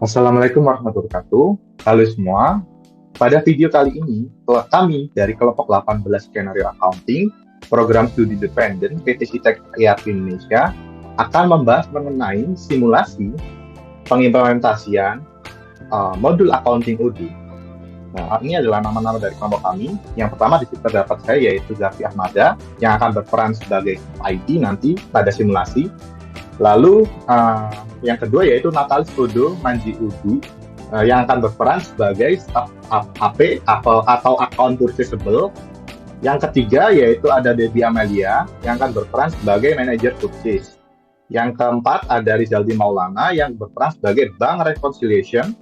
Assalamualaikum warahmatullahi wabarakatuh. Halo semua. Pada video kali ini, kami dari kelompok 18 Skenario Accounting, Program Studi Dependen PT Sitek IAP Indonesia, akan membahas mengenai simulasi pengimplementasian modul accounting UD. Nah, ini adalah nama-nama dari kelompok kami. Yang pertama di situ terdapat saya, yaitu Zafi Ahmada, yang akan berperan sebagai IT nanti pada simulasi. Lalu yang kedua yaitu Natalis Kodo Manji Udu, yang akan berperan sebagai staff AP atau account purchasable. Yang ketiga yaitu ada Debbie Amelia yang akan berperan sebagai manager purchase. Yang keempat ada Rizaldi Maulana yang berperan sebagai bank reconciliation.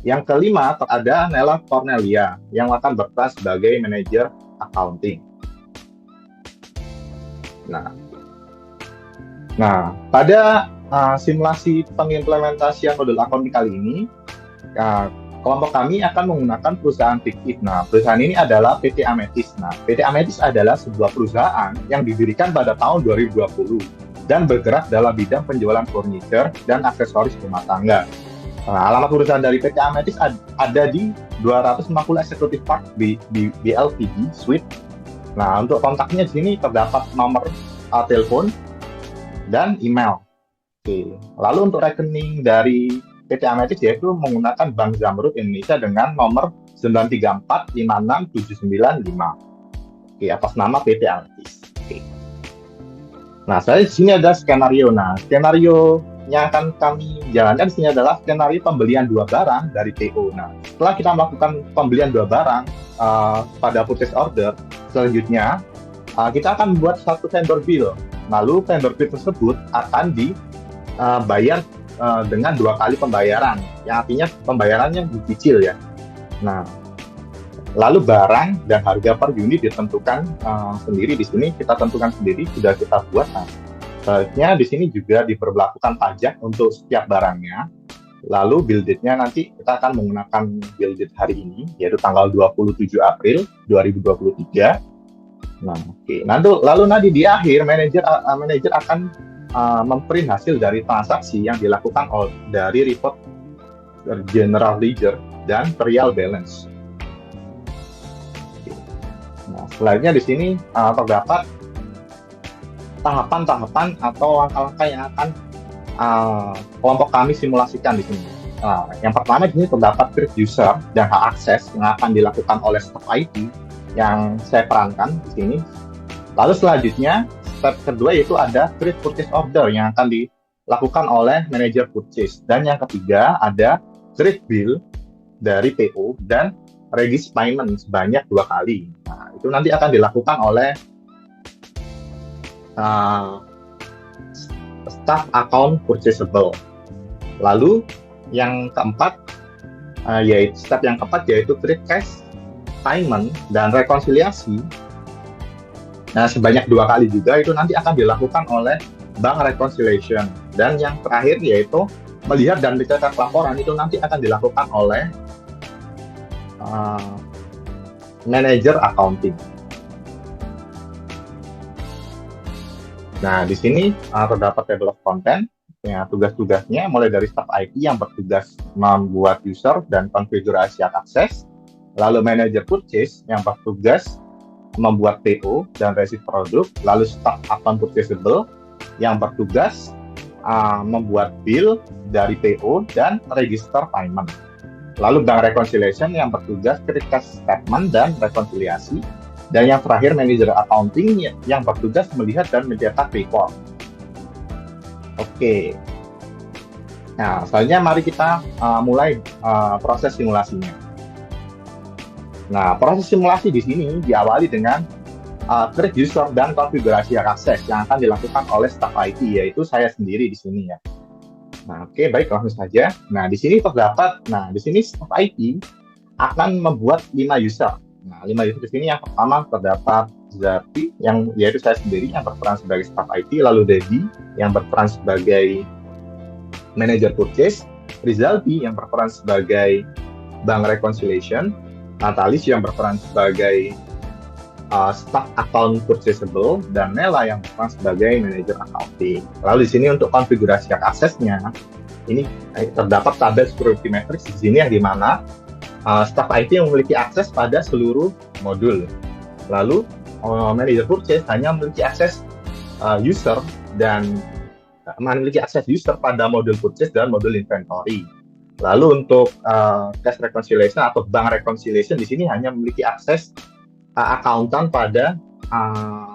Yang kelima ada Nela Cornelia yang akan berperan sebagai manager accounting. Nah, pada simulasi pengimplementasian modul accounting kali ini, kelompok kami akan menggunakan perusahaan fiktif. Nah, perusahaan ini adalah PT Ametis. Nah, PT Ametis adalah sebuah perusahaan yang didirikan pada tahun 2020 dan bergerak dalam bidang penjualan furniture dan aksesoris rumah tangga. Nah, alamat perusahaan dari PT Ametis ada di 250 Executive Park BLPD Suite. Nah, untuk kontaknya di sini terdapat nomor telepon dan email. Oke. Lalu untuk rekening dari PT Ametis yaitu menggunakan Bank Zamrud Indonesia dengan nomor 934567995. Oke, atas nama PT Ametis. Oke. Nah, saya di sini ada skenario. Nah, skenario yang akan kami jalankan di sini adalah skenario pembelian dua barang dari PO. Nah, setelah kita melakukan pembelian dua barang pada purchase order, selanjutnya kita akan membuat satu vendor bill. Lalu vendor bill tersebut akan dibayar dengan dua kali pembayaran, yang artinya pembayarannya dicicil ya. Nah, lalu barang dan harga per unit ditentukan sendiri di sini, kita tentukan sendiri, sudah kita buat. Nah, selanjutnya di sini juga diberlakukan pajak untuk setiap barangnya. Lalu bill date-nya nanti kita akan menggunakan bill date hari ini, yaitu tanggal 27 April 2023. Nah, oke. Lalu nanti di akhir manajer akan memprint hasil dari transaksi yang dilakukan dari report general ledger dan trial balance. Oke. Nah, selanjutnya di sini terdapat tahapan-tahapan atau langkah-langkah yang akan kelompok kami simulasikan di sini. Nah, yang pertama di sini terdapat create user dan hak akses yang akan dilakukan oleh staff IT yang saya perankan di sini. Lalu selanjutnya, step kedua yaitu ada create purchase order yang akan dilakukan oleh manager purchase. Dan yang ketiga ada create bill dari PO dan regis payment sebanyak 2 kali. Nah, itu nanti akan dilakukan oleh staff account purchasable. Lalu yang keempat yaitu create cash payment dan rekonsiliasi. Nah, sebanyak 2 kali juga itu nanti akan dilakukan oleh bank reconciliation. Dan yang terakhir yaitu melihat dan mencetak laporan itu nanti akan dilakukan oleh manager accounting. Nah, di sini terdapat table of content. Ya, tugas-tugasnya mulai dari staff IT yang bertugas membuat user dan konfigurasi akses. Lalu manager purchase yang bertugas membuat PO dan receipt produk, lalu staff account purchasable yang bertugas membuat bill dari PO dan register payment. Lalu bank reconciliation yang bertugas create cash statement dan rekonsiliasi. Dan yang terakhir manager accounting yang bertugas melihat dan mencetak report. Oke. Nah, selanjutnya mari kita mulai proses simulasinya. Nah, proses simulasi di sini diawali dengan create user dan konfigurasi akses yang akan dilakukan oleh staff IT, yaitu saya sendiri di sini ya. Nah, oke, baik, langsung saja. Nah, di sini staff IT akan membuat 5 user. Nah, 5 user di sini yang pertama terdapat Zafi, yaitu saya sendiri yang berperan sebagai staff IT, lalu Dedi yang berperan sebagai manager purchase, Rizaldi yang berperan sebagai bank reconciliation, Natalis yang berperan sebagai staff account purchasable, dan Nela yang berperan sebagai manager accounting. Lalu di sini untuk konfigurasi aksesnya, Ini terdapat tabel security matrix di sini yang dimana staff IT memiliki akses pada seluruh modul. Lalu manager purchase hanya memiliki akses user dan memiliki akses user pada modul purchase dan modul inventory. Lalu untuk cash reconciliation atau bank reconciliation di sini hanya memiliki akses accountant pada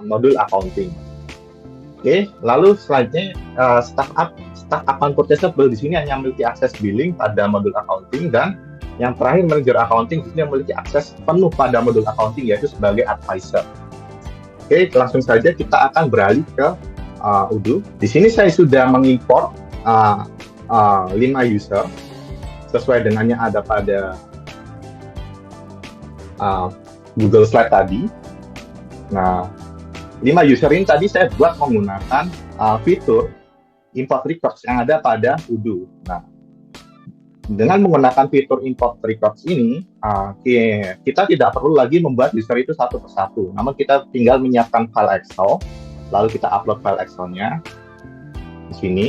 modul accounting. Oke, lalu selanjutnya staff account purchasable di sini hanya memiliki akses billing pada modul accounting, dan yang terakhir manager accounting di sini memiliki akses penuh pada modul accounting yaitu sebagai advisor. Oke, langsung saja kita akan beralih ke Odoo. Di sini saya sudah mengimport 5 user sesuai dengan yang ada pada Google Slide tadi. Nah, 5 user ini tadi saya buat menggunakan fitur import records yang ada pada Odoo. Nah, dengan menggunakan fitur import records ini, kita tidak perlu lagi membuat user itu satu persatu. Namun kita tinggal menyiapkan file Excel, lalu kita upload file Excel-nya di sini.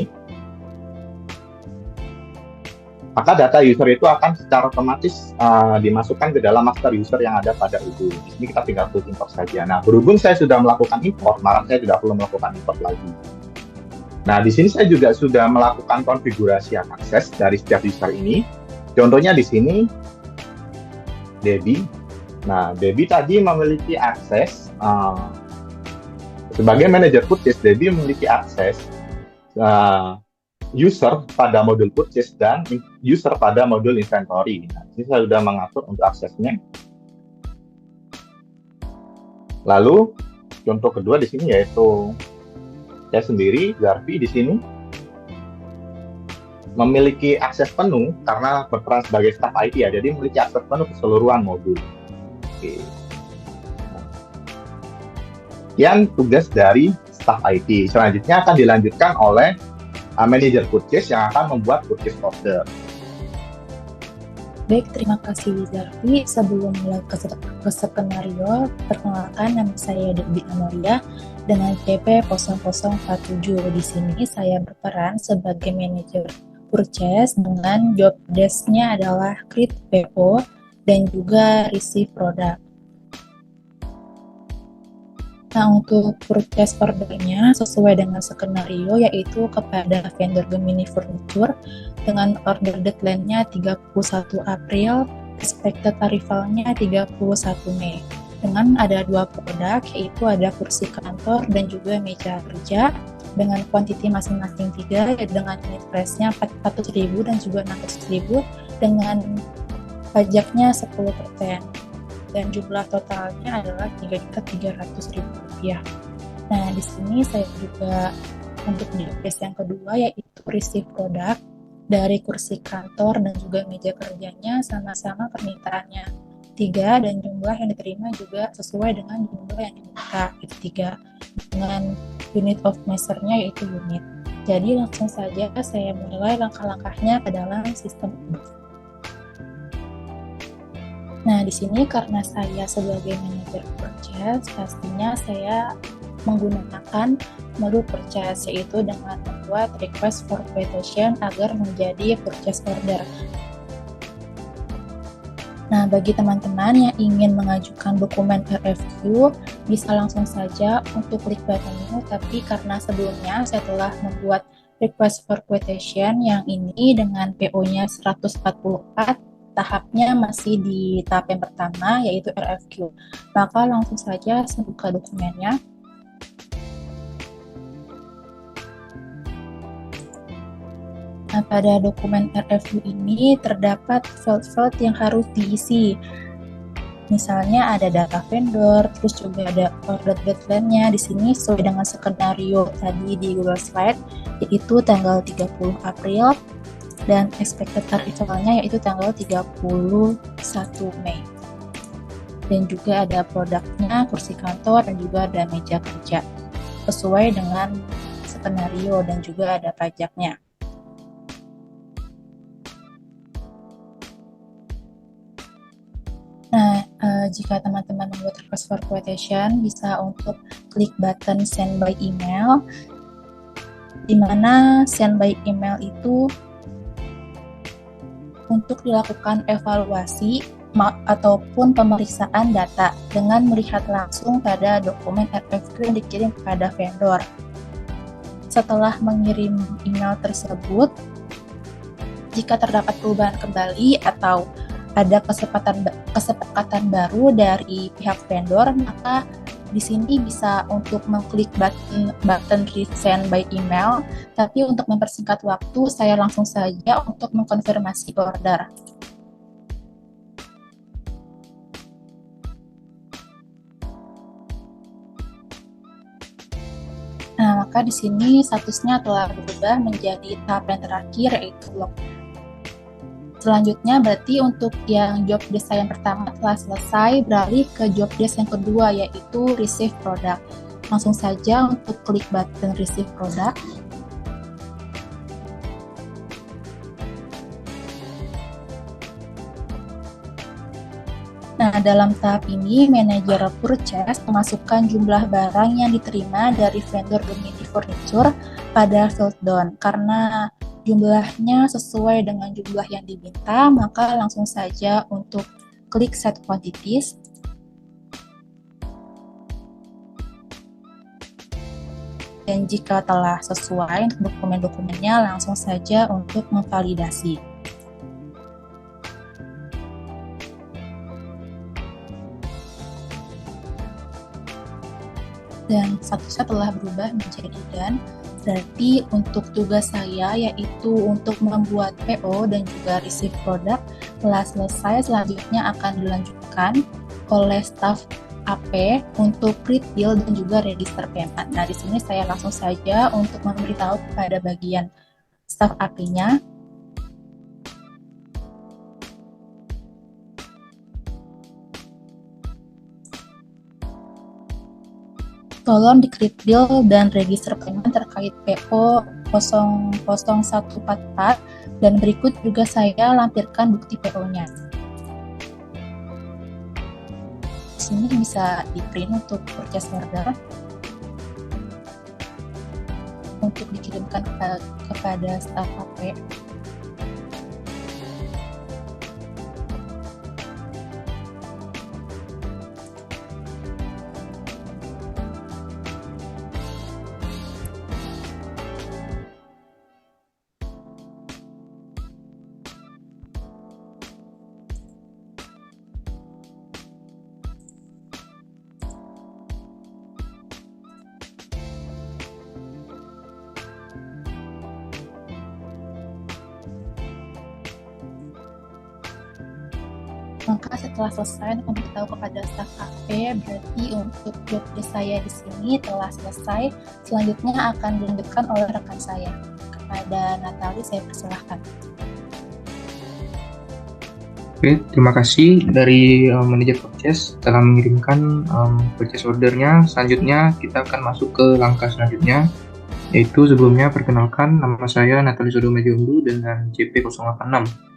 Maka data user itu akan secara otomatis dimasukkan ke dalam master user yang ada pada Odoo. Di sini kita tinggal klik import saja. Nah, berhubung saya sudah melakukan import, maka saya tidak perlu melakukan import lagi. Nah, di sini saya juga sudah melakukan konfigurasi akses dari setiap user ini. Contohnya di sini, Debbie. Nah, Debbie tadi memiliki akses, sebagai manajer purchase, Debbie memiliki akses user pada modul purchase dan user pada modul inventory. Nah, ini saya sudah mengatur untuk aksesnya. Lalu contoh kedua di sini yaitu saya sendiri, Garvey di sini memiliki akses penuh karena berperan sebagai staff IT ya, jadi memiliki akses penuh keseluruhan modul. Oke. Sekian tugas dari staff IT. Selanjutnya akan dilanjutkan oleh manager purchase yang akan membuat purchase order. Baik, terima kasih Garvey. Sebelum mulai ke skenario, perkenalkan nama saya Debbie Amoria dengan CP 0047. Di sini saya berperan sebagai manajer purchase dengan job desk-nya adalah create PO dan juga receive product. Nah, untuk purchase order-nya sesuai dengan skenario yaitu kepada vendor Gemini Furniture dengan order deadline-nya 31 April, expected arrival-nya 31 Mei. Dengan ada 2 produk yaitu ada kursi kantor dan juga meja kerja dengan quantity masing-masing 3 dengan unit price-nya 400.000 dan juga 600.000 dengan pajaknya 10%. Dan jumlah totalnya adalah Rp3.300.000. Nah, di sini saya juga untuk di case yang kedua yaitu receive produk dari kursi kantor dan juga meja kerjanya sama-sama permintaannya 3 dan jumlah yang diterima juga sesuai dengan jumlah yang diminta itu 3 dengan unit of measure-nya yaitu unit. Jadi langsung saja saya mulai langkah-langkahnya ke dalam sistem ini. Nah, di sini karena saya sebagai manajer purchase, pastinya saya menggunakan modul purchase, yaitu dengan membuat request for quotation agar menjadi purchase order. Nah, bagi teman-teman yang ingin mengajukan dokumen RFQ, bisa langsung saja untuk klik button new, tapi karena sebelumnya saya telah membuat request for quotation yang ini dengan PO-nya 144, tahapnya masih di tahap yang pertama yaitu RFQ. Maka langsung saja saya buka dokumennya. Nah, pada dokumen RFQ ini terdapat field-field yang harus diisi. Misalnya ada data vendor, terus juga ada order deadline-nya. Di sini sesuai dengan skenario tadi di Google Slide, yaitu tanggal 30 April. Dan expected arrival-nya yaitu tanggal 31 Mei. Dan juga ada produknya, kursi kantor, dan juga ada meja kerja. Sesuai dengan skenario dan juga ada pajaknya. Nah, jika teman-teman membuat request for quotation, bisa untuk klik button send by email, di mana send by email itu untuk dilakukan evaluasi ataupun pemeriksaan data dengan melihat langsung pada dokumen RFQ yang dikirim kepada vendor. Setelah mengirim email tersebut, jika terdapat perubahan kembali atau ada kesepakatan baru dari pihak vendor, maka di sini bisa untuk mengklik button resend by email, tapi untuk mempersingkat waktu, saya langsung saja untuk mengkonfirmasi order. Nah, maka di sini statusnya telah berubah menjadi tahap yang terakhir, yaitu log. Selanjutnya berarti untuk yang job desk yang pertama telah selesai, beralih ke job desk yang kedua, yaitu receive product. Langsung saja untuk klik button receive product. Nah, dalam tahap ini, manajer purchase memasukkan jumlah barang yang diterima dari vendor Gemini Furniture pada field down. Karena jumlahnya sesuai dengan jumlah yang diminta, maka langsung saja untuk klik set quantities. Dan jika telah sesuai untuk dokumen-dokumennya, langsung saja untuk memvalidasi. Dan statusnya telah berubah menjadi done. Berarti untuk tugas saya yaitu untuk membuat PO dan juga receive product telah selesai. Selanjutnya akan dilanjutkan oleh staff AP untuk create bill dan juga register payment. Nah, di sini saya langsung saja untuk memberitahu kepada bagian staff AP-nya. Tolong di-create bill dan register payment terkait PO 00144 dan berikut juga saya lampirkan bukti PO-nya. Di sini bisa di-print untuk purchase order untuk dikirimkan kepada staf AP. Maka setelah selesai untuk memberitahu kepada staf AP, berarti untuk job desk saya di sini telah selesai. Selanjutnya akan dilanjutkan oleh rekan saya. Kepada Natali, saya persilahkan. Oke, terima kasih dari manajer purchase telah mengirimkan purchase ordernya. Selanjutnya kita akan masuk ke langkah selanjutnya, yaitu sebelumnya perkenalkan, nama saya Natali Sodomejondu dengan JP086.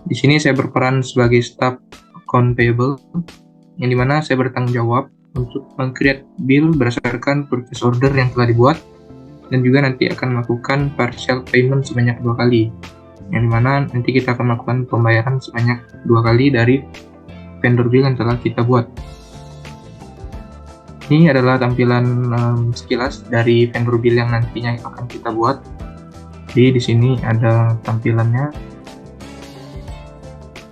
Di sini saya berperan sebagai staff account payable, yang dimana saya bertanggung jawab untuk meng-create bill berdasarkan purchase order yang telah dibuat, dan juga nanti akan melakukan partial payment sebanyak 2 kali, yang dimana nanti kita akan melakukan pembayaran sebanyak 2 kali dari vendor bill yang telah kita buat. Ini adalah tampilan sekilas dari vendor bill yang nantinya akan kita buat. Jadi di sini ada tampilannya.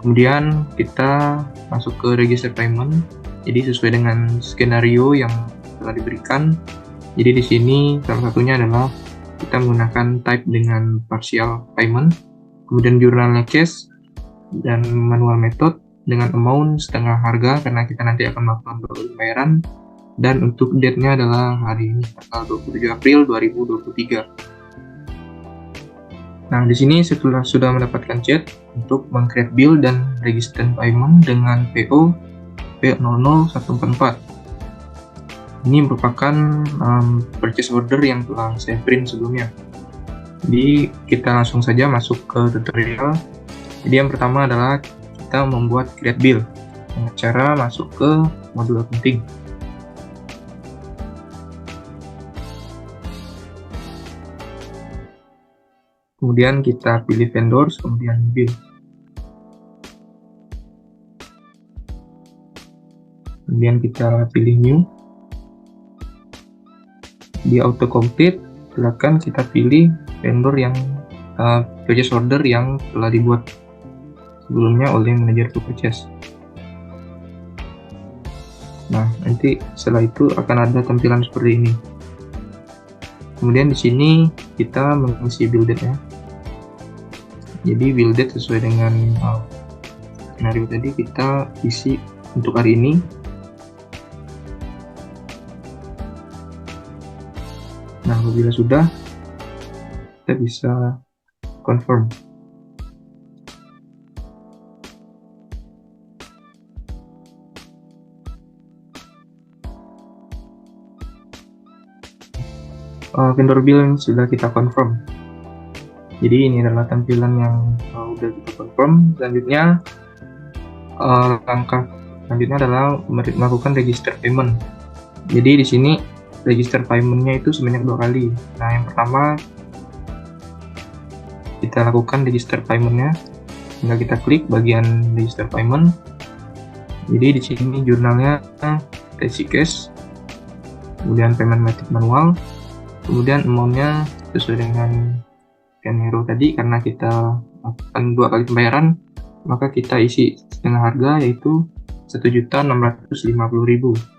Kemudian kita masuk ke register payment. Jadi sesuai dengan skenario yang telah diberikan. Jadi di sini salah satunya adalah kita menggunakan type dengan partial payment, kemudian jurnalnya cash dan manual method dengan amount setengah harga karena kita nanti akan melakukan pembayaran, dan untuk date-nya adalah hari ini tanggal 27 April 2023. Nah, di sini setelah sudah mendapatkan chat untuk meng-create bill dan register payment dengan PO P00144. Ini merupakan purchase order yang telah saya print sebelumnya. Jadi kita langsung saja masuk ke tutorial. Jadi yang pertama adalah kita membuat create bill dengan cara masuk ke modul accounting. Kemudian kita pilih vendors, kemudian bill. Kemudian kita pilih new. Di autocomplete, silakan kita pilih vendor yang purchase order yang telah dibuat sebelumnya oleh manajer to purchase. Nah, nanti setelah itu akan ada tampilan seperti ini. Kemudian di sini kita mengisi build date-nya. Jadi build date sesuai dengan skenario tadi kita isi untuk hari ini. Nah, apabila sudah, kita bisa confirm. Vendor bill sudah kita confirm. Jadi ini adalah tampilan yang sudah kita confirm. Selanjutnya, langkah selanjutnya adalah melakukan register payment. Jadi di sini register payment-nya itu sebanyak 2 kali. Nah, yang pertama kita lakukan register payment-nya. Tinggal kita klik bagian register payment. Jadi di sini jurnalnya Resi Cash, kemudian payment method manual, kemudian amount-nya sesuai dengan skenario tadi. Karena kita akan 2 kali pembayaran, maka kita isi setengah harga, yaitu 1.650.000.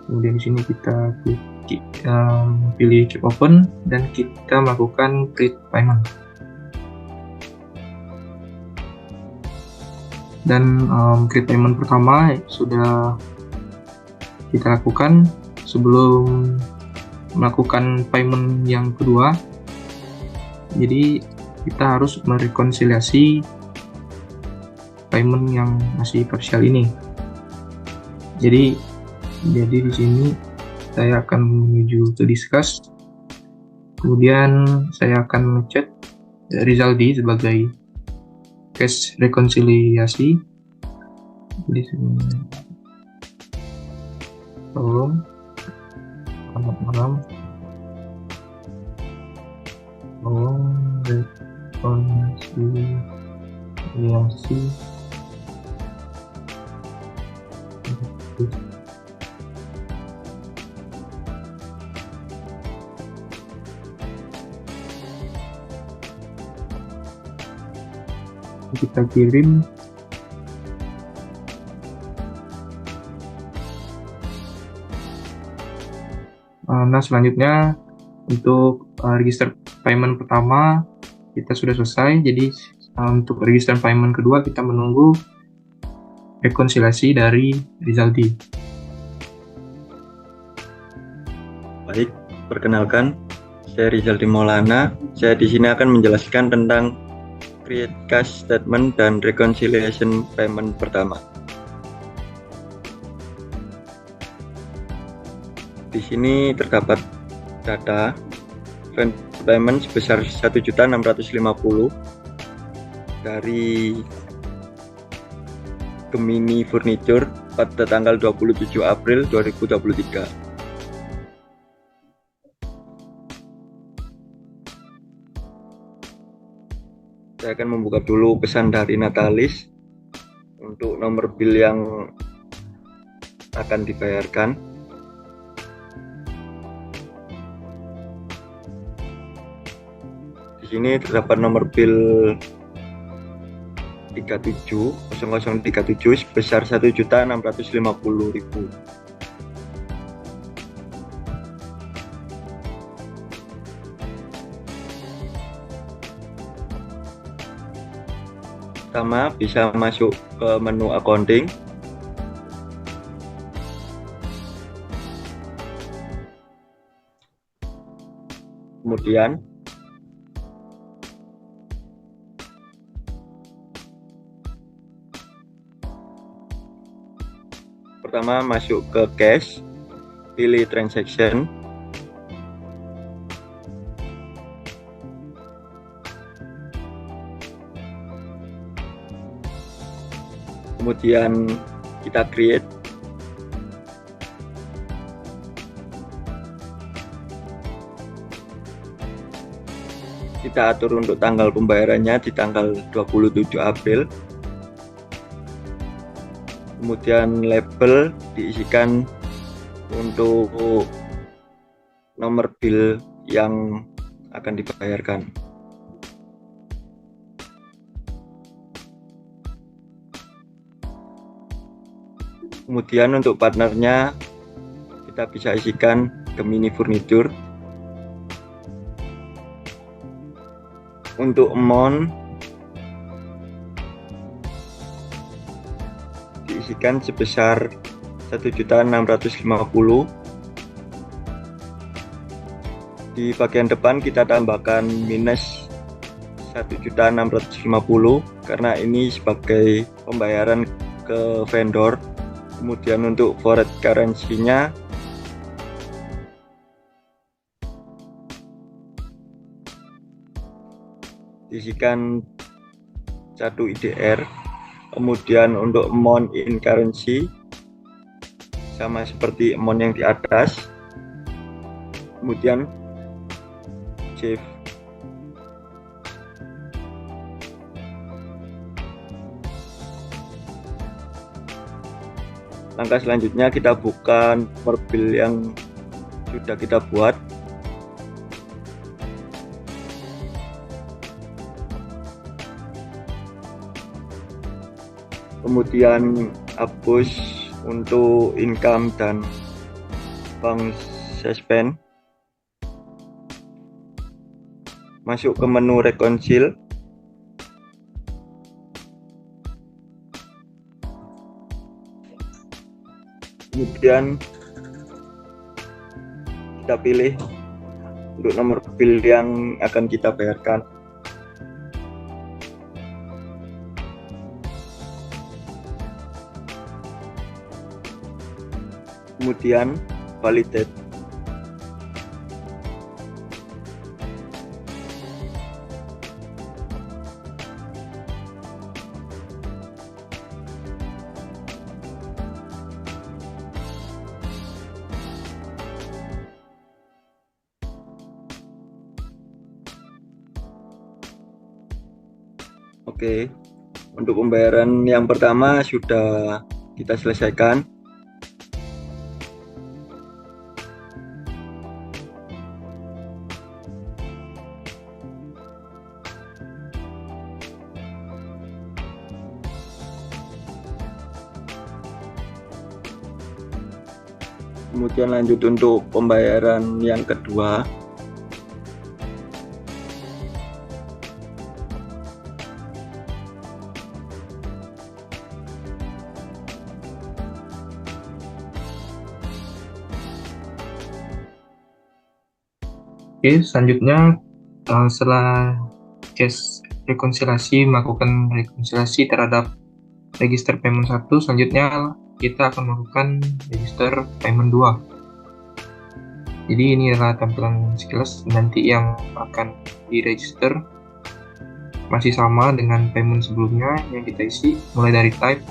Kemudian di sini kita pilih keep open dan kita melakukan create payment. Dan create payment pertama sudah kita lakukan. Sebelum melakukan payment yang kedua, jadi kita harus merekonsiliasi payment yang masih partial ini. Jadi di sini saya akan menuju ke discuss, kemudian saya akan ngechat Rizaldi sebagai cash rekonsiliasi. Di sini tolong, selamat malam, tolong rekonsiliasi kita kirim. Nah, selanjutnya untuk register payment pertama kita sudah selesai. Jadi untuk register payment kedua kita menunggu rekonsiliasi dari Rizaldi. Baik, perkenalkan, saya Rizaldi Maulana. Saya di sini akan menjelaskan tentang create cash statement dan reconciliation payment pertama. Di sini terdapat data payment sebesar 1.650.000 dari Gemini Furniture pada tanggal 27 April 2023. Saya akan membuka dulu pesan dari Natalis untuk nomor bill yang akan dibayarkan. Di sini terdapat nomor bill 370037 sebesar 1.650.000. Pertama, bisa masuk ke menu accounting. Kemudian pertama masuk ke cash, pilih transaction. Kemudian kita create. Kita atur untuk tanggal pembayarannya di tanggal 27 April Kemudian label diisikan untuk nomor bill yang akan dibayarkan. Kemudian untuk partnernya kita bisa isikan Gemini Furniture. Untuk amount diisikan sebesar 1.650.000. Di bagian depan kita tambahkan minus 1.650.000 karena ini sebagai pembayaran ke vendor. Kemudian untuk foreign currency-nya diisikan 1 IDR. Kemudian untuk amount in currency sama seperti amount yang di atas. Kemudian save. Langkah selanjutnya kita buka nomor bill yang sudah kita buat. Kemudian hapus untuk income dan bank suspend. Masuk ke menu reconcile. Kemudian kita pilih untuk nomor bill yang akan kita bayarkan. Kemudian validate. Oke, untuk pembayaran yang pertama sudah kita selesaikan. Kemudian lanjut untuk pembayaran yang kedua. Oke, selanjutnya setelah case melakukan rekonsiliasi terhadap register payment 1, selanjutnya kita akan melakukan register payment 2. Jadi ini adalah tampilan sekilas nanti yang akan diregister, masih sama dengan payment sebelumnya yang kita isi, mulai dari type,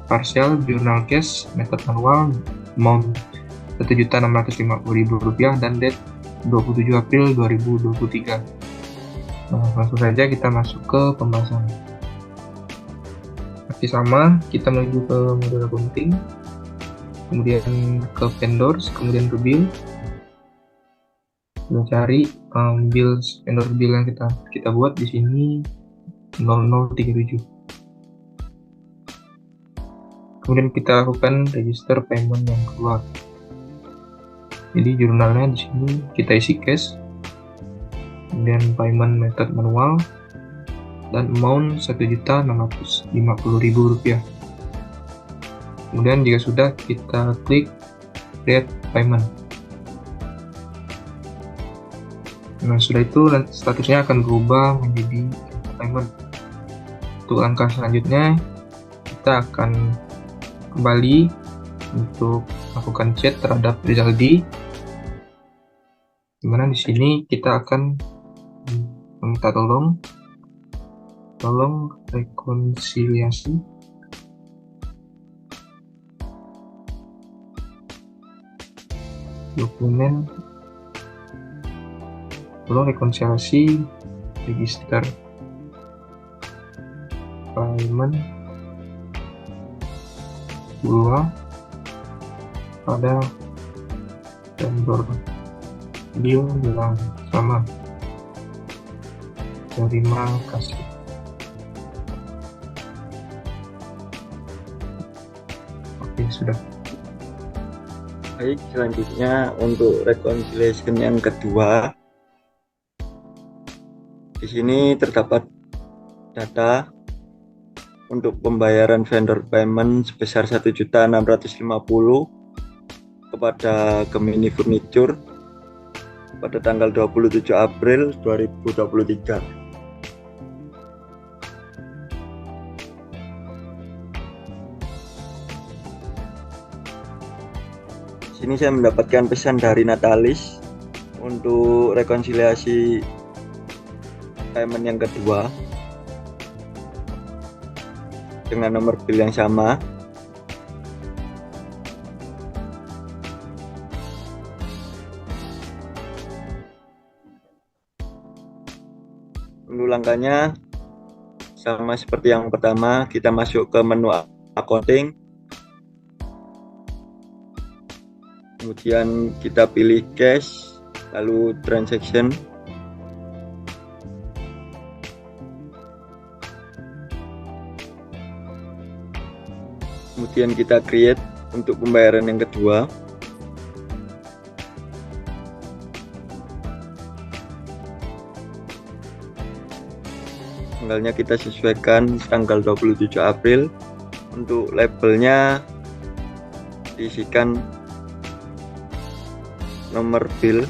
partial, journal cash, method manual, amount Rp1.650.000 dan date 27 April 2023. Nah, langsung saja kita masuk ke pembahasan. Masih sama, kita menuju ke model accounting, kemudian ke vendors, kemudian ke bill, mencari vendor bill yang kita buat di sini 0037. Kemudian kita lakukan register payment yang kedua. Jadi jurnalnya di sini kita isi cash, kemudian payment method manual, dan amount Rp1.650.000. Kemudian jika sudah, kita klik create payment. Nah, sudah itu statusnya akan berubah menjadi payment. Untuk langkah selanjutnya, kita akan kembali untuk melakukan chat terhadap Rizaldi, dimana di sini kita akan meminta tolong rekonsiliasi dokumen, rekonsiliasi register payment kedua pada vendor bill yang sama. Terima kasih. Oke, sudah. Baik, selanjutnya untuk reconciliation yang kedua. Di sini terdapat data untuk pembayaran vendor payment sebesar 1.650.000 kepada Gemini Furniture pada tanggal 27 April 2023. Sini saya mendapatkan pesan dari Natalis untuk rekonsiliasi payment yang kedua dengan nomor bill yang sama. Untuk langkahnya sama seperti yang pertama, kita masuk ke menu accounting. Kemudian kita pilih cash, lalu transaction. Kemudian kita create untuk pembayaran yang kedua. Tanggalnya kita sesuaikan tanggal 27 April. Untuk labelnya diisikan nomor bill.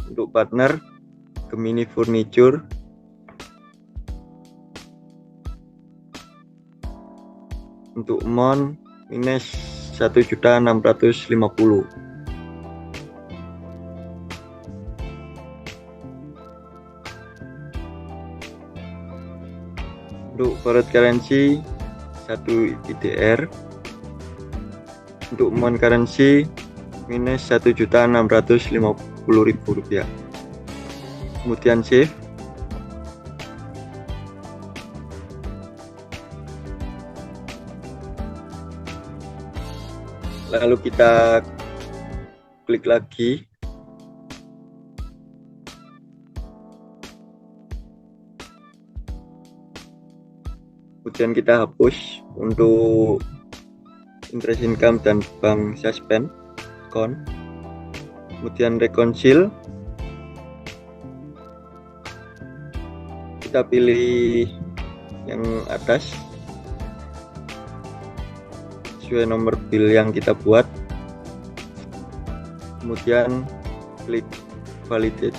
Untuk partner Gemini Furniture. Untuk amount minus 1.650.000. Untuk forward currency 1 IDR. Untuk amount currency minus 1.650.000 rupiah. Kemudian save. Lalu kita klik lagi. Kemudian kita hapus untuk interest income dan bank suspend account. Kemudian reconcile. Kita pilih yang atas sesuai nomor bill yang kita buat. Kemudian klik validate.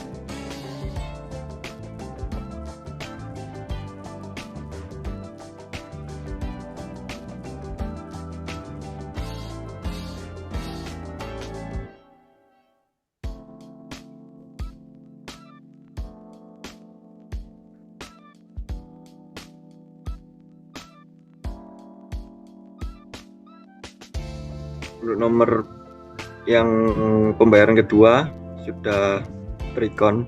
Untuk nomor yang pembayaran kedua sudah recon.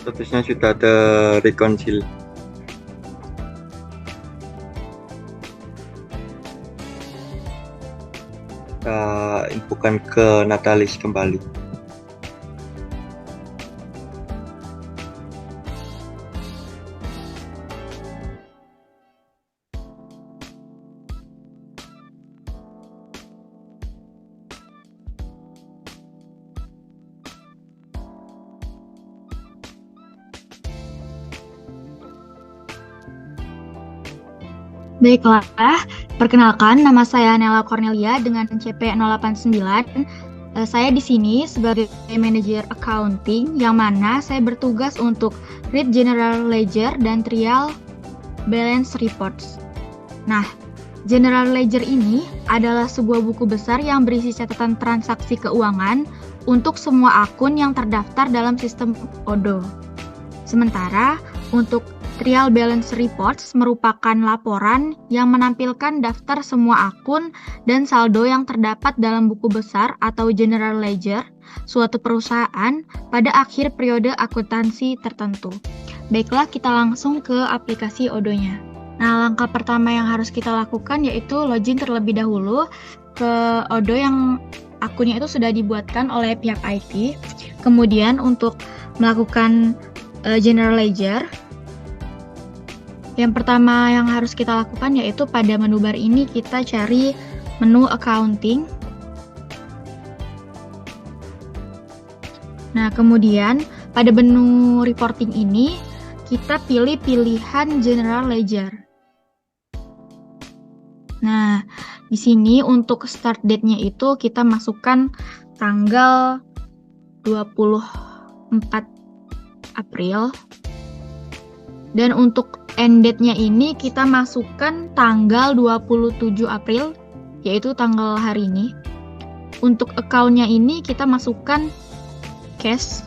Statusnya sudah ada reconcile. Kita infokan ke Natalis kembali. Baiklah, perkenalkan nama saya Nela Cornelia dengan CP 089. Saya di sini sebagai manajer accounting yang mana saya bertugas untuk read general ledger dan trial balance reports. Nah, general ledger ini adalah sebuah buku besar yang berisi catatan transaksi keuangan untuk semua akun yang terdaftar dalam sistem ODO. Sementara untuk Trial Balance Reports merupakan laporan yang menampilkan daftar semua akun dan saldo yang terdapat dalam buku besar atau General Ledger suatu perusahaan pada akhir periode akuntansi tertentu. Baiklah, kita langsung ke aplikasi Odoo-nya. Nah, langkah pertama yang harus kita lakukan yaitu login terlebih dahulu ke Odoo yang akunnya itu sudah dibuatkan oleh pihak IT. Kemudian untuk melakukan General Ledger, yang pertama yang harus kita lakukan yaitu pada menu bar ini kita cari menu accounting. Nah, kemudian pada menu reporting ini kita pilih pilihan General Ledger. Nah, di sini untuk start date-nya itu kita masukkan tanggal 24 April. Dan untuk end date-nya ini kita masukkan tanggal 27 April, yaitu tanggal hari ini. Untuk account-nya ini kita masukkan cash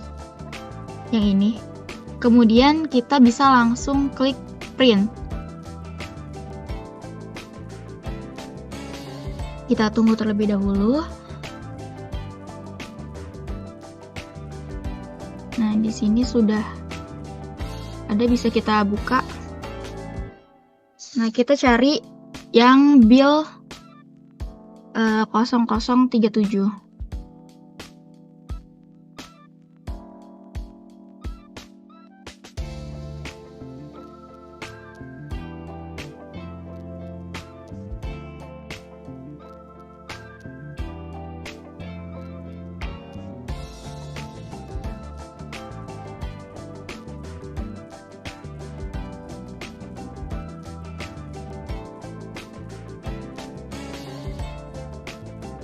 yang ini. Kemudian kita bisa langsung klik print. Kita tunggu terlebih dahulu. Nah, di sini sudah ada, bisa kita buka. Nah, kita cari yang bill 0037.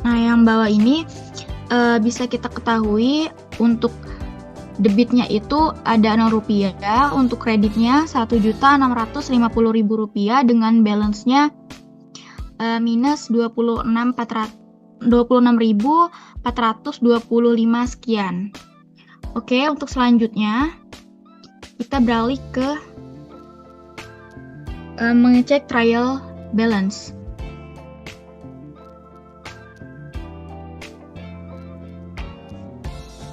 Nah, yang bawah ini bisa kita ketahui untuk debitnya itu ada Rp0, untuk kreditnya Rp1.650.000 dengan balance-nya minus 26.425 sekian. Oke, untuk selanjutnya kita beralih ke mengecek trial balance.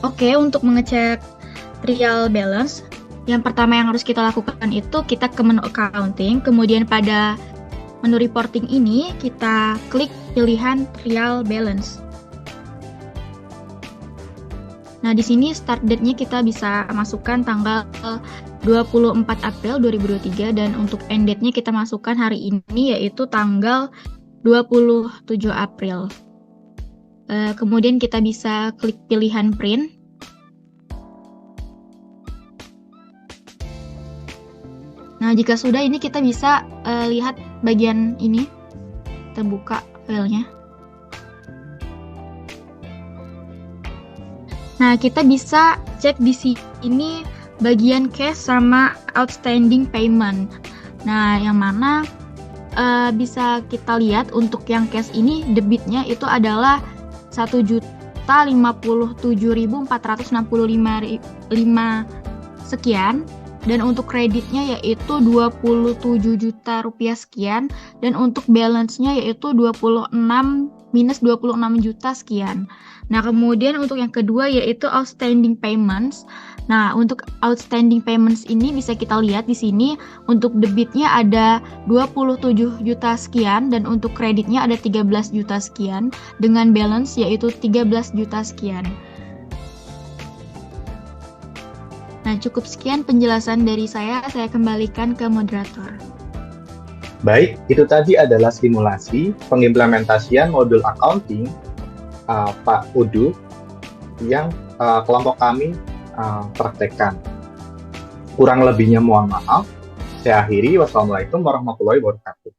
Oke, untuk mengecek trial balance, yang pertama yang harus kita lakukan itu kita ke menu accounting, kemudian pada menu reporting ini kita klik pilihan trial balance. Nah, di sini start date-nya kita bisa masukkan tanggal 24 April 2023 dan untuk end date-nya kita masukkan hari ini yaitu tanggal 27 April. Kemudian kita bisa klik pilihan print. Nah, jika sudah ini kita bisa lihat bagian ini. Kita buka filenya. Nah, kita bisa cek di sini bagian cash sama outstanding payment. Nah, yang mana bisa kita lihat untuk yang cash ini debitnya itu adalah 1.057.465 sekian, dan untuk kreditnya yaitu Rp27 sekian, dan untuk balance-nya yaitu minus 26 juta sekian. Nah, kemudian untuk yang kedua yaitu outstanding payments. Nah, untuk outstanding payments ini bisa kita lihat di sini untuk debitnya ada 27 juta sekian dan untuk kreditnya ada 13 juta sekian dengan balance yaitu 13 juta sekian. Nah, cukup sekian penjelasan dari saya kembalikan ke moderator. Baik, itu tadi adalah simulasi pengimplementasian modul accounting Pak Odoo yang kelompok kami praktekkan. Kurang lebihnya mohon maaf. Saya akhiri. Wassalamualaikum warahmatullahi wabarakatuh.